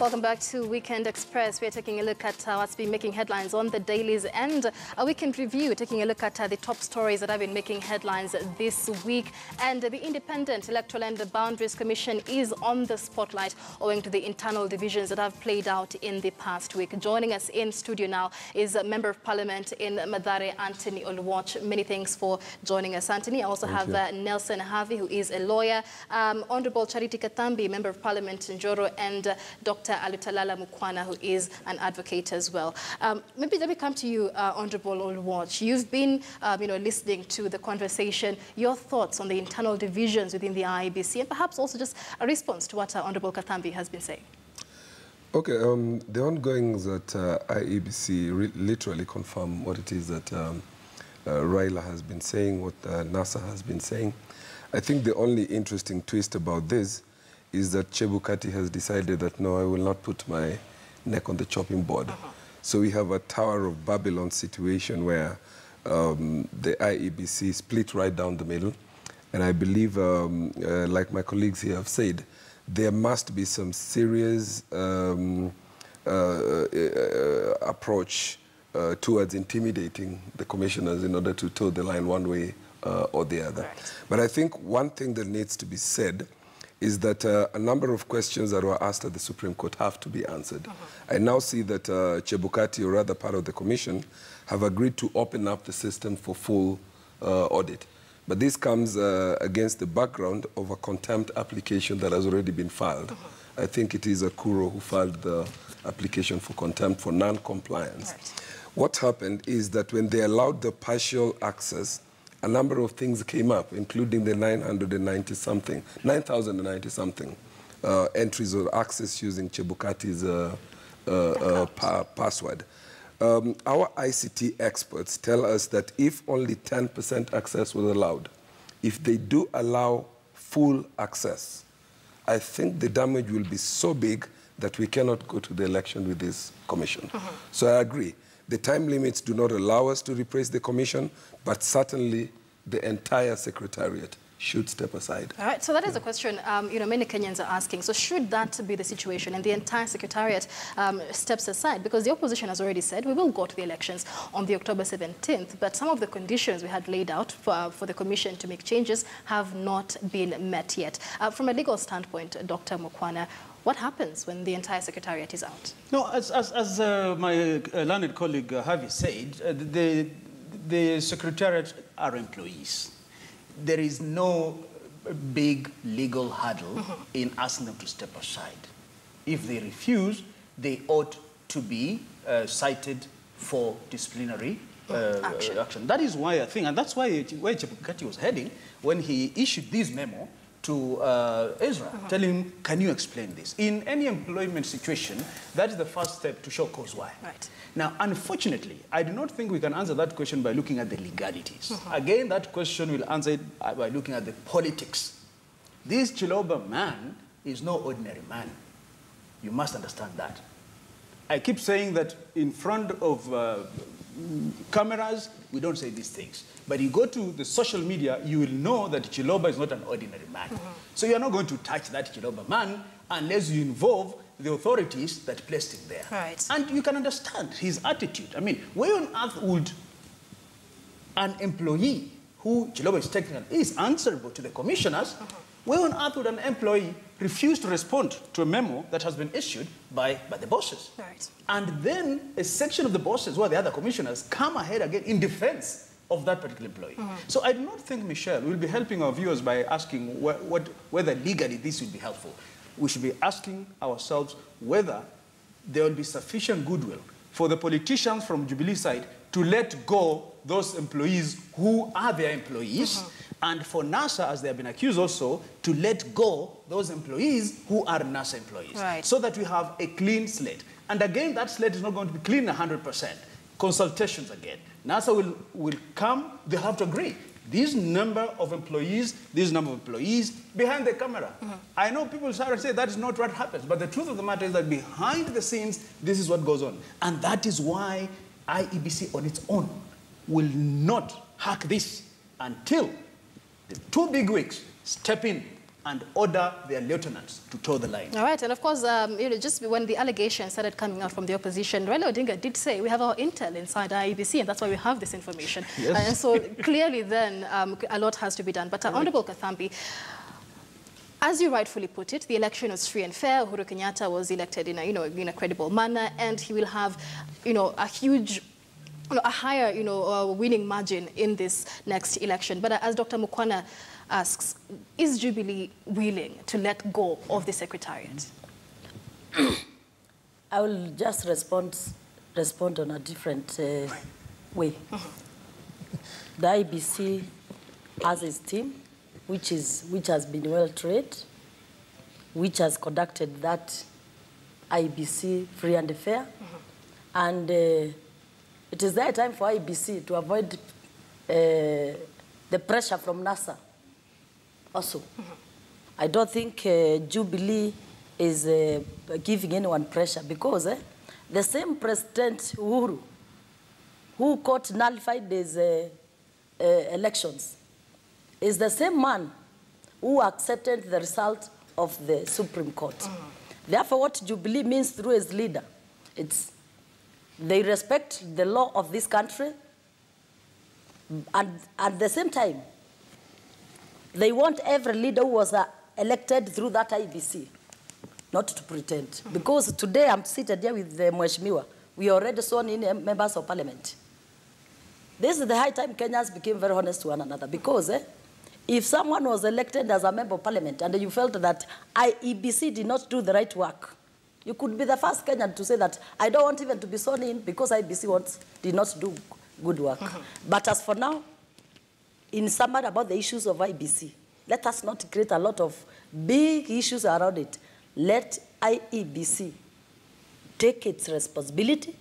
Welcome back to Weekend Express. We're taking a look at what's been making headlines on the dailies and a weekend review, taking a look at the top stories that have been making headlines this week. And the Independent Electoral and Boundaries Commission is on the spotlight owing to the internal divisions that have played out in the past week. Joining us in studio now is Member of Parliament in Mathare, Anthony Oluoch. Many thanks for joining us, Anthony. I also have Nelson Harvey, who is a lawyer, Honorable Charity Katambi, Member of Parliament in Njoro, and Dr. Alutalala Mukwana, who is an advocate as well. Maybe let me come to you, Honorable Oluoch. You've been, listening to the conversation. Your thoughts on the internal divisions within the IEBC, and perhaps also just a response to what Honorable Katambi has been saying. Okay, the ongoings at IEBC literally confirm what it is that Raila has been saying, what NASA has been saying. I think the only interesting twist about this is that Chebukati has decided that, no, I will not put my neck on the chopping board. So we have a Tower of Babylon situation where the IEBC split right down the middle. And I believe, like my colleagues here have said, there must be some serious approach towards intimidating the commissioners in order to toe the line one way or the other. Right. But I think one thing that needs to be said is that a number of questions that were asked at the Supreme Court have to be answered. I now see that Chebukati, or rather part of the commission, have agreed to open up the system for full audit. But this comes against the background of a contempt application that has already been filed. I think it is Uhuru who filed the application for contempt for non-compliance. Right. What happened is that when they allowed the partial access, a number of things came up, including the 990-something entries or access using Chebukati's password. Our ICT experts tell us that if only 10% access was allowed, if they do allow full access, I think the damage will be so big that we cannot go to the election with this commission. So I agree. The time limits do not allow us to replace the commission, but certainly the entire secretariat should step aside. All right, so that is a question many Kenyans are asking. So should that be the situation and the entire secretariat steps aside? Because the opposition has already said we will go to the elections on the October 17th, but some of the conditions we had laid out for the commission to make changes have not been met yet. From a legal standpoint, Dr. Mukwana, what happens when the entire secretariat is out? No, as my learned colleague Harvey said, the secretariat are employees. There is no big legal hurdle in asking them to step aside. If they refuse, they ought to be cited for disciplinary action. That is why I think, and that's why where Chebukati was heading when he issued this memo to Ezra, telling him, can you explain this? In any employment situation, that is the first step to show cause why. Right. Now, unfortunately, I do not think we can answer that question by looking at the legalities. Again, that question will answer it by looking at the politics. This Chiloba man is no ordinary man. You must understand that. I keep saying that in front of cameras, we don't say these things. But you go to the social media, you will know that Chiloba is not an ordinary man. So you're not going to touch that Chiloba man unless you involve the authorities that placed him there. Right. And you can understand his attitude. I mean, where on earth would an employee who Chiloba is technically is answerable to the commissioners, where on earth would an employee refuse to respond to a memo that has been issued by the bosses? Right. And then a section of the bosses, who are the other commissioners, come ahead again in defense of that particular employee. So I do not think, Michelle, we'll be helping our viewers by asking whether legally this would be helpful. We should be asking ourselves whether there will be sufficient goodwill for the politicians from Jubilee side to let go those employees who are their employees, and for NASA, as they have been accused also, to let go those employees who are NASA employees. Right. So that we have a clean slate. And again, that slate is not going to be clean 100%. Consultations again. NASA will come, they'll have to agree. This number of employees behind the camera. I know people start to say that is not what happens, but the truth of the matter is that behind the scenes, this is what goes on. And that is why IEBC on its own will not hack this until the two big wigs step in and order their lieutenants to toe the line. All right, and of course, just when the allegations started coming out from the opposition, Raila Odinga did say we have our intel inside IEBC, and that's why we have this information. Yes. And so clearly then a lot has to be done. But Honorable Kathambi, as you rightfully put it, the election was free and fair. Uhuru Kenyatta was elected in a credible manner, and he will have, a huge, a higher, winning margin in this next election. But as Dr. Mukwana asks, is Jubilee willing to let go of the Secretariat? I will just respond on a different way. The IEBC has its team, which has been well trained, which has conducted that IEBC free and fair, and it is their time for IEBC to avoid the pressure from NASA. Also, I don't think Jubilee is giving anyone pressure, because the same President Uhuru, who court nullified these elections, is the same man who accepted the result of the Supreme Court. Therefore, what Jubilee means through its leader, it's they respect the law of this country, and at the same time, they want every leader who was elected through that IEBC not to pretend. Because today I'm seated here with the Mheshimiwa. We already sworn in members of parliament. This is the high time Kenyans became very honest to one another. Because if someone was elected as a member of parliament and you felt that IEBC did not do the right work, you could be the first Kenyan to say that I don't want even to be sworn in because IEBC did not do good work. But as for now, in summary about the issues of IEBC, let us not create a lot of big issues around it. Let IEBC take its responsibility,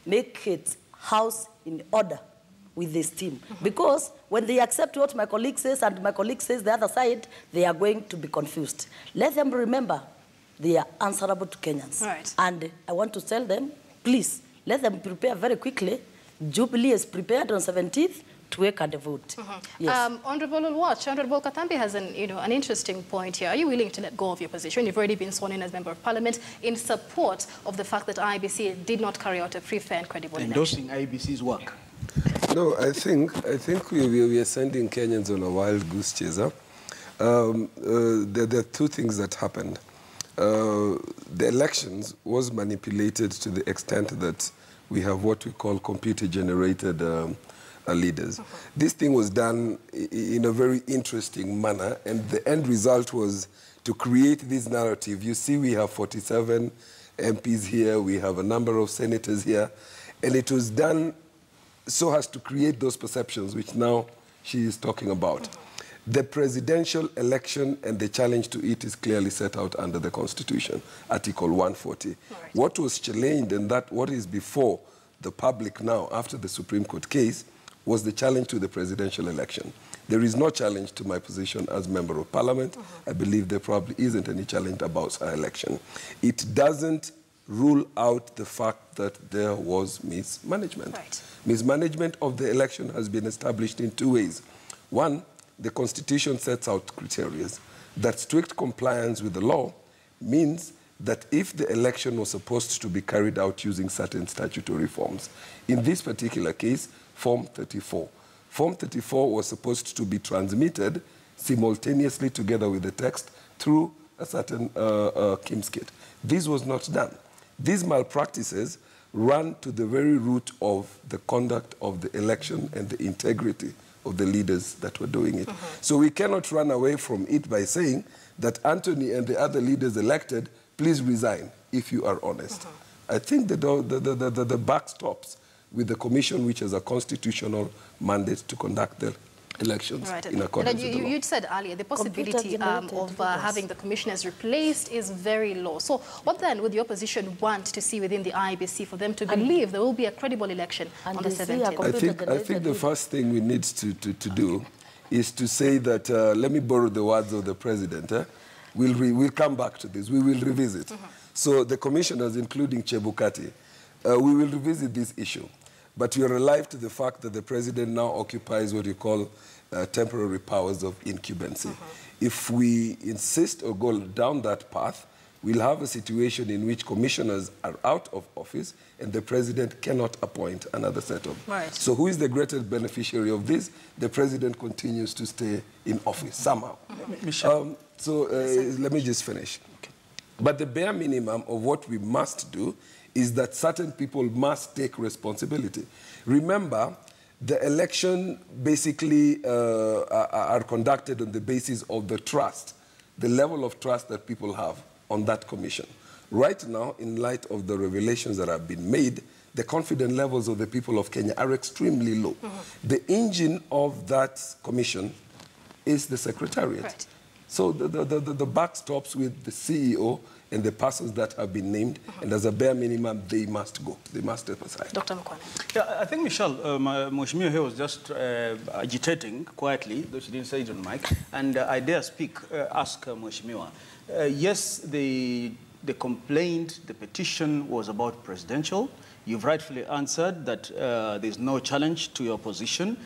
make its house in order with this team. Because when they accept what my colleague says and my colleague says the other side, they are going to be confused. Let them remember they are answerable to Kenyans. Right. And I want to tell them, please, let them prepare very quickly. Jubilee is prepared on 17th to wake and vote. Yes. Honorable Ulwach, Honorable Kathambi has an interesting point here. Are you willing to let go of your position? You've already been sworn in as Member of Parliament in support of the fact that IEBC did not carry out a free, fair and credible election. Endorsing IEBC's work. No, I think we are sending Kenyans on a wild goose chase. There are two things that happened. The elections was manipulated to the extent that we have what we call computer-generated leaders. This thing was done in a very interesting manner, and the end result was to create this narrative. You see, we have 47 MPs here, we have a number of senators here, and it was done so as to create those perceptions, which now she is talking about. The presidential election and the challenge to it is clearly set out under the Constitution, Article 140. Right. What was challenged and what is before the public now, after the Supreme Court case, was the challenge to the presidential election. There is no challenge to my position as Member of Parliament. I believe there probably isn't any challenge about our election. It doesn't rule out the fact that there was mismanagement. Right. Mismanagement of the election has been established in two ways. One, the Constitution sets out criteria that strict compliance with the law means that if the election was supposed to be carried out using certain statutory forms, in this particular case, Form 34. Form 34 was supposed to be transmitted simultaneously together with the text through a certain KIMS kit. This was not done. These malpractices run to the very root of the conduct of the election and the integrity of the leaders that were doing it. So we cannot run away from it by saying that Anthony and the other leaders elected, please resign if you are honest. I think the buck stops with the commission, which has a constitutional mandate to conduct the elections in accordance with the law. You said earlier the possibility of having the commissioners replaced is very low. So what then would the opposition want to see within the IEBC for them to believe there will be a credible election on the 17th? I think the first thing we need to do is to say that, let me borrow the words of the president, we'll come back to this, we will revisit. So the commissioners, including Chebukati, we will revisit this issue. But we are alive to the fact that the president now occupies what you call temporary powers of incumbency. If we insist or go down that path, we'll have a situation in which commissioners are out of office and the president cannot appoint another set of. Right. So who is the greatest beneficiary of this? The president continues to stay in office somehow. Let me just finish. Okay. But the bare minimum of what we must do is that certain people must take responsibility. Remember, the election basically are conducted on the basis of the trust, the level of trust that people have on that commission. Right now, in light of the revelations that have been made, the confidence levels of the people of Kenya are extremely low. The engine of that commission is the secretariat. Right. So the buck stops with the CEO and the persons that have been named, and as a bare minimum, they must go. They must step aside. Dr. Mkwane. Yeah, I think Michelle, Mheshimiwa here was just agitating quietly, though she didn't say it on mic, and I dare ask Mheshimiwa. Yes, the complaint, the petition was about presidential. You've rightfully answered that there's no challenge to your position.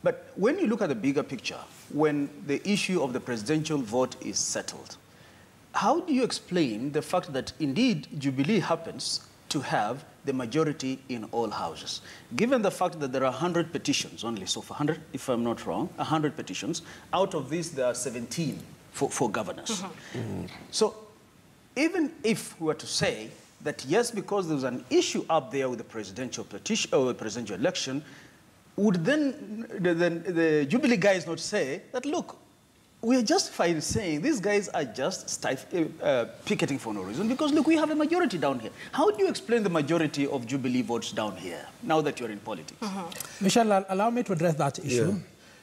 But when you look at the bigger picture, when the issue of the presidential vote is settled, how do you explain the fact that indeed Jubilee happens to have the majority in all houses? Given the fact that there are 100 petitions only, so for 100, if I'm not wrong, 100 petitions, out of these there are 17 for governors. So even if we were to say that yes, because there's an issue up there with the presidential petition or the presidential election, would then the Jubilee guys not say that, look, we are justified in saying these guys are just picketing for no reason because, look, we have a majority down here. How do you explain the majority of Jubilee votes down here now that you're in politics? Michelle, allow me to address that issue. Yeah.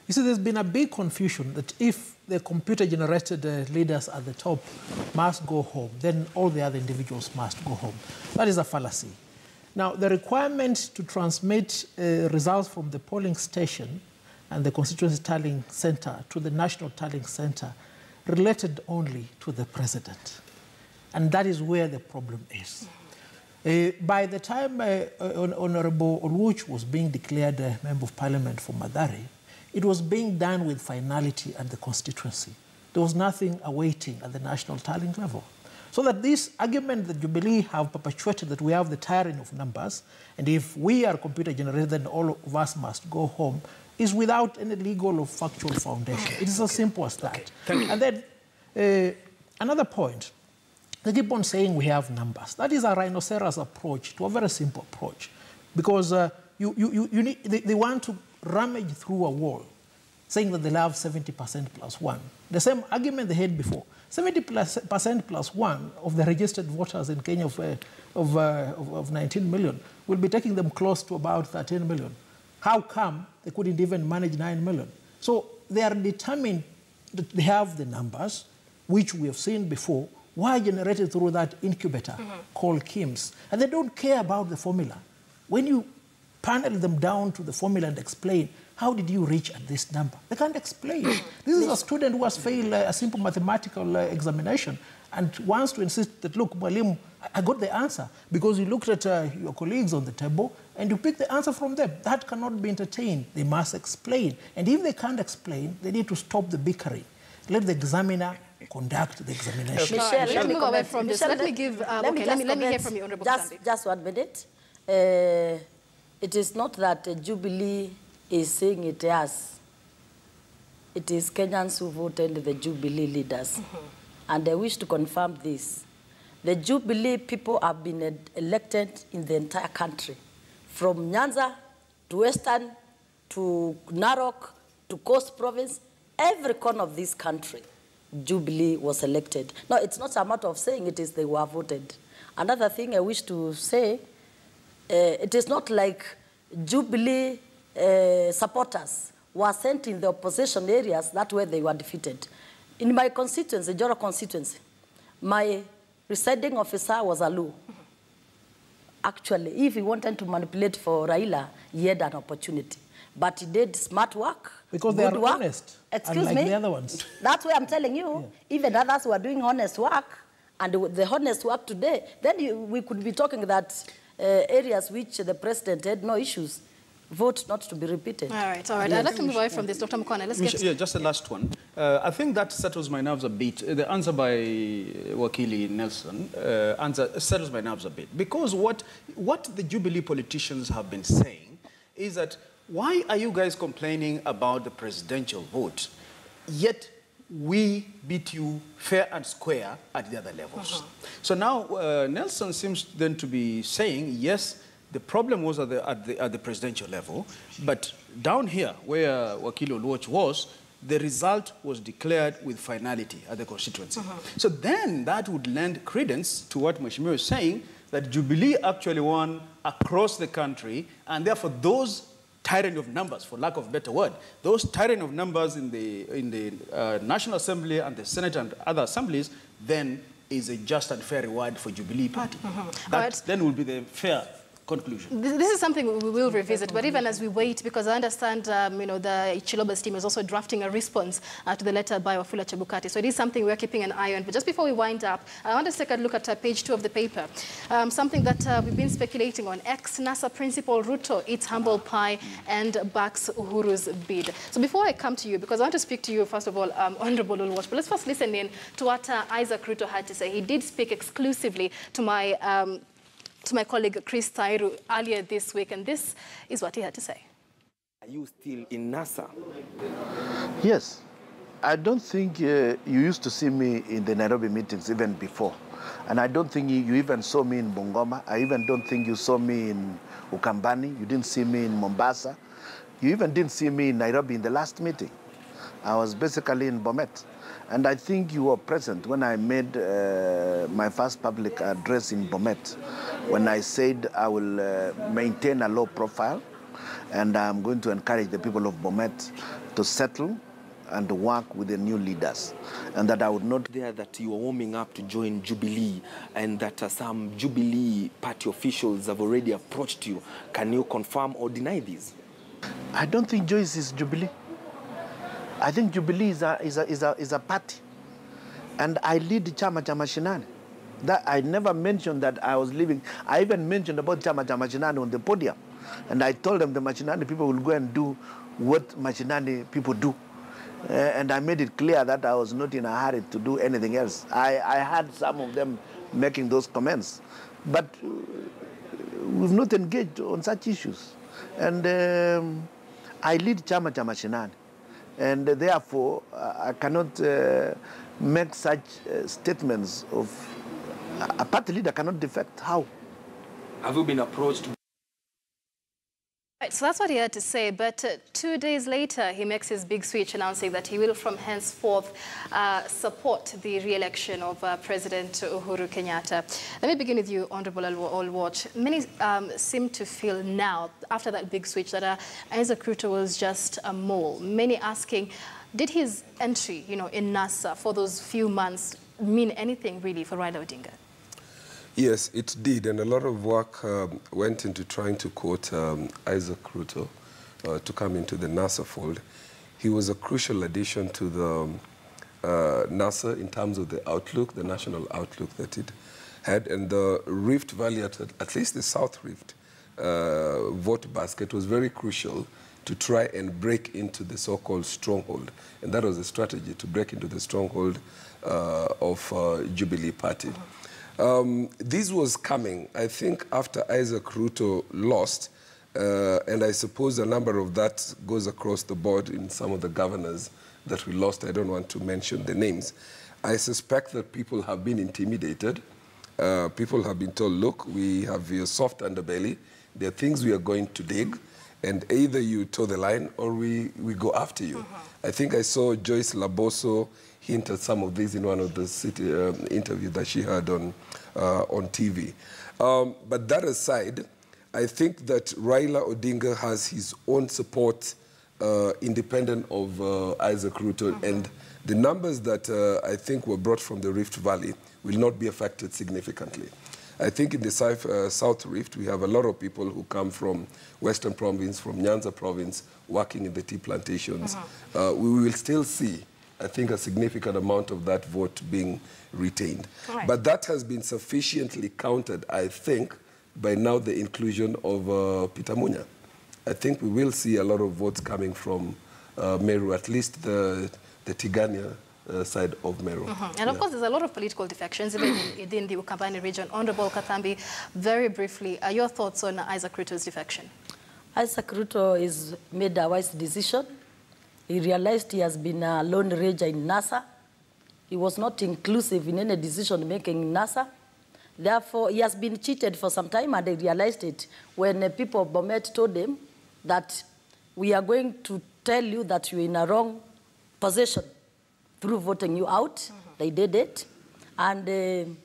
You see, there's been a big confusion that if the computer-generated leaders at the top must go home, then all the other individuals must go home. That is a fallacy. Now, the requirement to transmit results from the polling station and the constituency tallying center to the national tallying center related only to the president. And that is where the problem is. By the time Honorable Oluoch was being declared a Member of Parliament for Mathare, it was being done with finality at the constituency. There was nothing awaiting at the national tallying level. So that this argument that Jubilee have perpetuated that we have the tiring of numbers, and if we are computer generated, then all of us must go home, is without any legal or factual foundation. It is as simple as that. And then another point, they keep on saying we have numbers. That is a rhinoceros approach to a very simple approach, because they want to rummage through a wall, saying that they'll have 70% plus 1. The same argument they had before. 70% plus 1 of the registered voters in Kenya of 19 million will be taking them close to about 13 million. How come they couldn't even manage 9 million? So they are determined that they have the numbers, which we have seen before, were generated through that incubator called KIMS. And they don't care about the formula. When you panel them down to the formula and explain, how did you reach at this number? They can't explain. This is a student who has failed a simple mathematical examination and wants to insist that, look, Mwalimu, I got the answer because you looked at your colleagues on the table and you picked the answer from them. That cannot be entertained. They must explain. And if they can't explain, they need to stop the bickering. Let the examiner conduct the examination. Michelle, let me move away from this. Let me hear from you, Honorable Sambi. Just 1 minute. It is not that Jubilee is saying it as. It is Kenyans who voted the Jubilee leaders. And I wish to confirm this. The Jubilee people have been elected in the entire country, from Nyanza to Western to Narok to Coast Province, every corner of this country, Jubilee was elected. No, it's not a matter of saying it is they were voted. Another thing I wish to say, it is not like Jubilee supporters were sent in the opposition areas, that where they were defeated. In my constituency, Joro constituency, my presiding officer was a Luo. Actually, if he wanted to manipulate for Raila, he had an opportunity. But he did smart work. Because they are honest. Excuse me? The other ones. That's why I'm telling you, even others who are doing honest work, and the honest work today, then we could be talking that areas which the president had no issues, vote not to be repeated. All right, all right. I'd like to move away from this. Dr. Mukwana, let's get... Yeah, just the last one. I think that settles my nerves a bit. The answer by Wakili Nelson settles my nerves a bit. Because what the Jubilee politicians have been saying is that, why are you guys complaining about the presidential vote, yet we beat you fair and square at the other levels? So now Nelson seems then to be saying, yes, the problem was at the presidential level, but down here, where Wakili Oluoch was, the result was declared with finality at the constituency. So then that would lend credence to what Mheshimiwa is saying, that Jubilee actually won across the country, and therefore those tyrant of numbers, for lack of a better word, those tyrant of numbers in the National Assembly and the Senate and other assemblies, then is a just and fair reward for Jubilee Party. That then will be the fair conclusion. This is something we will revisit, but even as we wait, because I understand, you know, the Chiloba's team is also drafting a response to the letter by Wafula Chebukati. So it is something we're keeping an eye on. But just before we wind up, I want to take a look at page 2 of the paper. Something that we've been speculating on. Ex-NASA principal Ruto eats humble pie and backs Uhuru's bid. So before I come to you, because I want to speak to you, first of all, Honorable Oluoch, but let's first listen in to what Isaac Ruto had to say. He did speak exclusively to my colleague Chris Tairu earlier this week, and this is what he had to say. Are you still in NASA? Yes. I don't think you used to see me in the Nairobi meetings even before. And I don't think you even saw me in Bungoma. I even don't think you saw me in Ukambani. You didn't see me in Mombasa. You even didn't see me in Nairobi in the last meeting. I was basically in Bomet. And I think you were present when I made my first public address in Bomet, when I said I will maintain a low profile, and I'm going to encourage the people of Bomet to settle and to work with the new leaders, and that I would not... There that you are warming up to join Jubilee, and that some Jubilee party officials have already approached you. Can you confirm or deny this? I don't think Joyce is Jubilee. I think Jubilee is a party, and I lead Chama cha Mashinani. That I never mentioned that I was leaving. I even mentioned about Chama cha Mashinani on the podium, and I told them the Mashinani people will go and do what Mashinani people do, and I made it clear that I was not in a hurry to do anything else. I had some of them making those comments, but we've not engaged on such issues, and I lead Chama cha Mashinani. And therefore, I cannot make such statements of... A party leader cannot defect. How? Have you been approached? Right, so that's what he had to say, but 2 days later, he makes his big switch, announcing that he will from henceforth support the re-election of President Uhuru Kenyatta. Let me begin with you, Honorable Oluoch. Many seem to feel now, after that big switch, that Isaac Ruto was just a mole. Many asking, did his entry, you know, in NASA for those few months mean anything really for Raila Odinga? Yes, it did, and a lot of work went into trying to quote Isaac Ruto to come into the NASA fold. He was a crucial addition to the NASA in terms of the outlook, the national outlook that it had, and the Rift Valley, at least the South Rift vote basket was very crucial to try and break into the so-called stronghold, and that was the strategy, to break into the stronghold of Jubilee Party. This was coming, I think, after Isaac Ruto lost, and I suppose a number of that goes across the board in some of the governors that we lost. I don't want to mention the names. I suspect that people have been intimidated. People have been told, look, we have your soft underbelly. There are things we are going to dig, and either you toe the line or we go after you. I think I saw Joyce Laboso hint at some of these in one of the city interviews that she had on TV. But that aside, I think that Raila Odinga has his own support independent of Isaac Ruto, and the numbers that I think were brought from the Rift Valley will not be affected significantly. I think in the South Rift, we have a lot of people who come from Western Province, from Nyanza Province, working in the tea plantations. We will still see, I think, a significant amount of that vote being retained. Right. But that has been sufficiently countered, I think, by now the inclusion of Peter Munya I think we will see a lot of votes coming from Meru, at least the Tigania side of Meru. And of course, there's a lot of political defections even within the Ukambani region. Honorable Kathambi, very briefly, your thoughts on Isaac Ruto's defection? Isaac Ruto has made a wise decision. He realized he has been a lone ranger in NASA. He was not inclusive in any decision-making in NASA. Therefore, he has been cheated for some time, and he realized it when people of Bomet told him that we are going to tell you that you're in a wrong position through voting you out. They did it. And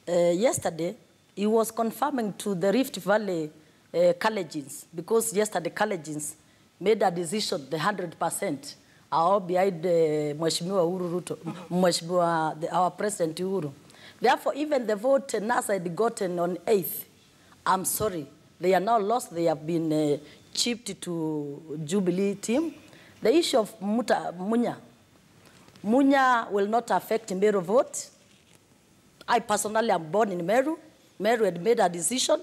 yesterday, he was confirming to the Rift Valley Kalenjins, because yesterday Kalenjins made a decision, the 100%, are all behind Mheshimiwa Uhuru Ruto, Mheshimiwa, our President Uhuru. Therefore, even the vote NASA had gotten on 8th, I'm sorry, they are now lost. They have been chipped to Jubilee team. The issue of Munya will not affect Meru vote. I personally am born in Meru. Meru had made a decision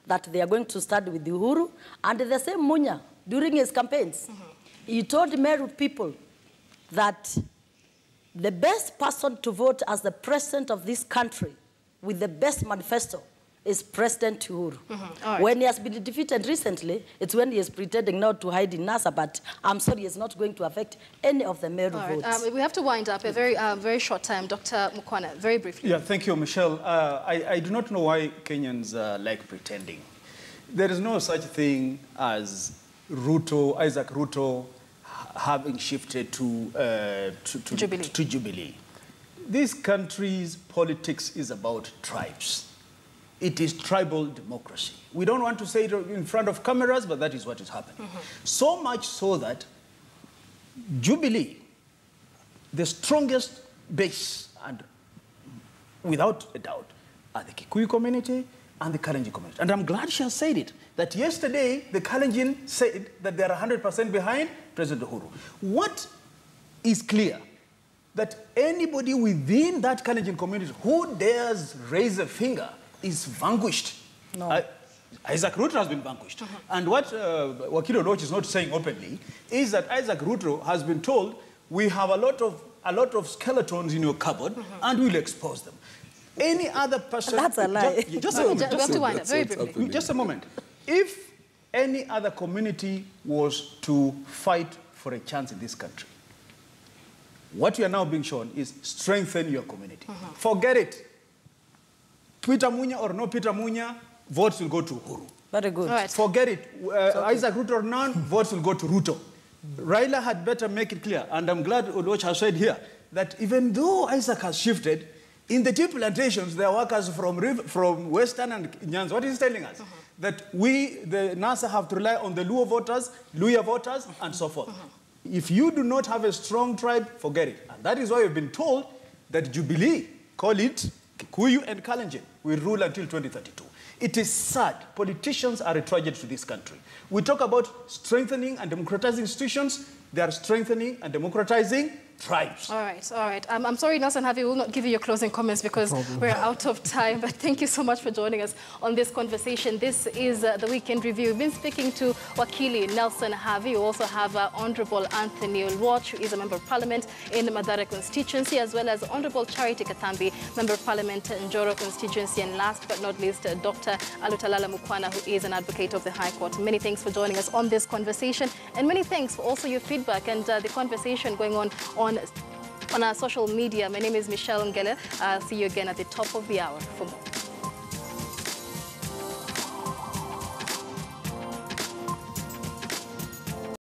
that they are going to start with Uhuru. And the same Munya, during his campaigns, he told Meru people that the best person to vote as the president of this country with the best manifesto is President Uhuru. Right. When he has been defeated recently, it's when he is pretending not to hide in NASA, but I'm sorry, it's not going to affect any of the Meru votes. We have to wind up a very short time. Dr. Mukwana, very briefly. Yeah, thank you, Michelle. I do not know why Kenyans like pretending. There is no such thing as Isaac Ruto, having shifted to Jubilee. This country's politics is about tribes. It is tribal democracy. We don't want to say it in front of cameras, but that is what is happening. So much so that Jubilee, the strongest base, and without a doubt, are the Kikuyu community and the Kalenjin community. And I'm glad she has said it, that yesterday the Kalenjin said that they are 100% behind President Uhuru. What is clear, that anybody within that Kalenjin community who dares raise a finger is vanquished. No. Isaac Ruto has been vanquished. And what Wakil Oloch is not saying openly is that Isaac Ruto has been told, we have a lot of skeletons in your cupboard and we'll expose them. Any other person... That's a lie. Just a moment. We have to wind up very briefly. Just a moment. If any other community was to fight for a chance in this country, what you are now being shown is strengthen your community. Forget it. Peter Munya or no Peter Munya, votes will go to Uhuru. Very good. Right. Forget it. Isaac Ruto or none, votes will go to Ruto. Raila had better make it clear, and I'm glad Oloch has said here, that even though Isaac has shifted, in the tea plantations, there are workers from Western and Nyanza. What is he telling us? That we, the NASA, have to rely on the Luo voters, Luya voters, and so forth. If you do not have a strong tribe, forget it. And that is why we've been told that Jubilee, call it Kikuyu and Kalenjin, will rule until 2032. It is sad. Politicians are a tragedy to this country. We talk about strengthening and democratizing institutions. They are strengthening and democratizing tribes. All right. I'm sorry, Nelson Havi, will not give you your closing comments because we're out of time. But thank you so much for joining us on this conversation. This is the Weekend Review. We've been speaking to Wakili Nelson Havi. We also have Honorable Anthony Oloch, who is a Member of Parliament in the Mathare constituency, as well as Honorable Charity Kathambi, Member of Parliament in Njoro constituency, and last but not least, Dr. Alutalala Mukwana, who is an advocate of the High Court. Many thanks for joining us on this conversation, and many thanks for also your feedback and the conversation going on our social media. My name is Michelle Ngele. I'll see you again at the top of the hour for more.